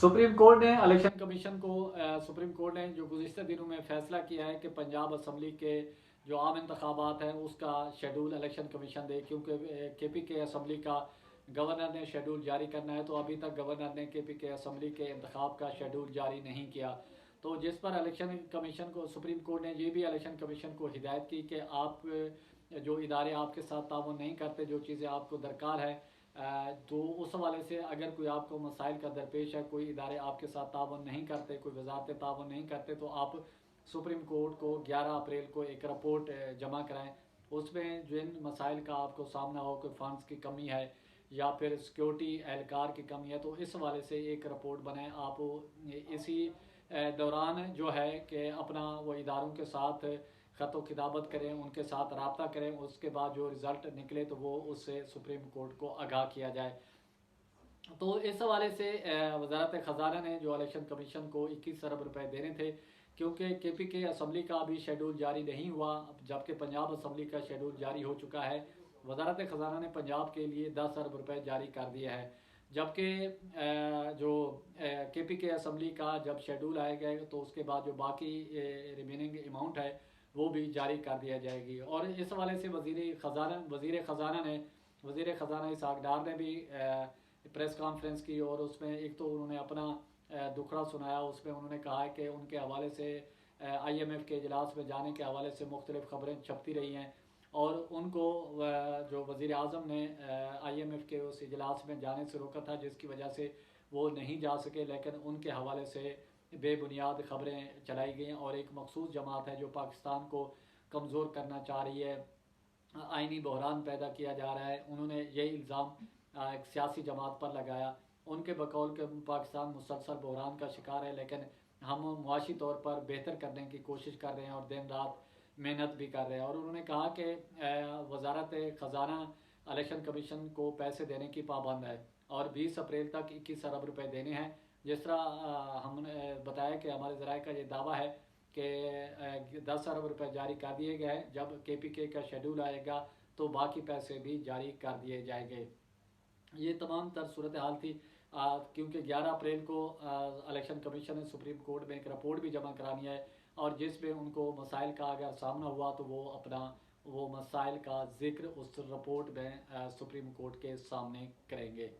Supreme court ने election commission को supreme court ने जो गुज़िश्ता दिनों में फैसला किया है कि पंजाब असम्बली के जो आम इंतखाबात हैं उसका शेड्यूल इलेक्शन कमीशन दे, क्योंकि के पी के असम्बली का गवर्नर ने शेड्यूल जारी करना है, तो अभी तक गवर्नर ने के पी के असम्बली के इंतखाब का शेड्यूल जारी नहीं किया। तो जिस पर इलेक्शन कमीशन को सुप्रीम कोर्ट ने ये भी इलेक्शन कमीशन को हिदायत की कि आप जो इदारे आपके साथ ताउन नहीं करते, जो चीज़ें आपको दरकार है, तो उस हवाले से अगर कोई आपको मसाइल का दरपेश है, कोई इदारे आपके साथ ताउन नहीं करते, कोई वजारतें ताउन नहीं करते, तो आप सुप्रीम कोर्ट को 11 अप्रैल को एक रिपोर्ट जमा कराएं। उसमें जिन मसाइल का आपको सामना हो, कोई फंड्स की कमी है या फिर सिक्योरिटी एहलकार की कमी है, तो इस हवाले से एक रिपोर्ट बनाएं। आप इसी दौरान जो है कि अपना वो इदारों के साथ ख़त खिताबत करें, उनके साथ रब्ता करें, उसके बाद जो रिज़ल्ट निकले तो वो उससे सुप्रीम कोर्ट को आगाह किया जाए। तो इस हवाले से वजारत ख़जाना ने जो इलेक्शन कमीशन को 21 अरब रुपए देने थे, क्योंकि के पी के असम्बली का अभी शेड्यूल जारी नहीं हुआ, जबकि पंजाब असम्बली का शेड्यूल जारी हो चुका है। वजारत ख़जाना ने पंजाब के लिए 10 अरब रुपए जारी कर दिया है, जबकि जो के पी के असम्बली का जब शेड्यूल आएगा तो उसके बाद जो बाकी रिमेनिंग अमाउंट है वो भी जारी कर दिया जाएगी। और इस हवाले से वज़ीर ख़जाना इसहाक़ डार ने भी प्रेस कॉन्फ्रेंस की, और उसमें एक तो उन्होंने अपना दुखड़ा सुनाया। उसमें उन्होंने कहा है कि उनके हवाले से IMF के इजलास में जाने के हवाले से मुख्तलिफ़ ख़बरें छपती रही हैं, और उनको जो वज़ीर आज़म ने IMF के उस इजलास में जाने से रोका था, जिसकी वजह से वो नहीं जा सके, लेकिन उनके हवाले से बेबुनियाद ख़बरें चलाई गई, और एक मखसूस जमात है जो पाकिस्तान को कमज़ोर करना चाह रही है, आइनी बहरान पैदा किया जा रहा है। उन्होंने ये इल्ज़ाम एक सियासी जमात पर लगाया। उनके बकौल के पाकिस्तान मुसलसल बहरान का शिकार है, लेकिन हम मुआशी तौर पर बेहतर करने की कोशिश कर रहे हैं और दिन रात मेहनत भी कर रहे हैं। और उन्होंने कहा कि वजारत ख़जाना इलेक्शन कमीशन को पैसे देने की पाबंद है, और 20 अप्रैल तक 21 अरब रुपए देने हैं। जिस तरह हमने बताया कि हमारे ज़राए का ये दावा है कि 10 अरब रुपए जारी कर दिए गए हैं, जब KPK का शेड्यूल आएगा तो बाकी पैसे भी जारी कर दिए जाएंगे। ये तमाम तर सूरत हाल थी, क्योंकि 11 अप्रैल को इलेक्शन कमीशन ने सुप्रीम कोर्ट में एक रिपोर्ट भी जमा करानी है, और जिसमें उनको मसाइल का अगर सामना हुआ तो वो अपना वो मसाइल का जिक्र उस रिपोर्ट में सुप्रीम कोर्ट के सामने करेंगे।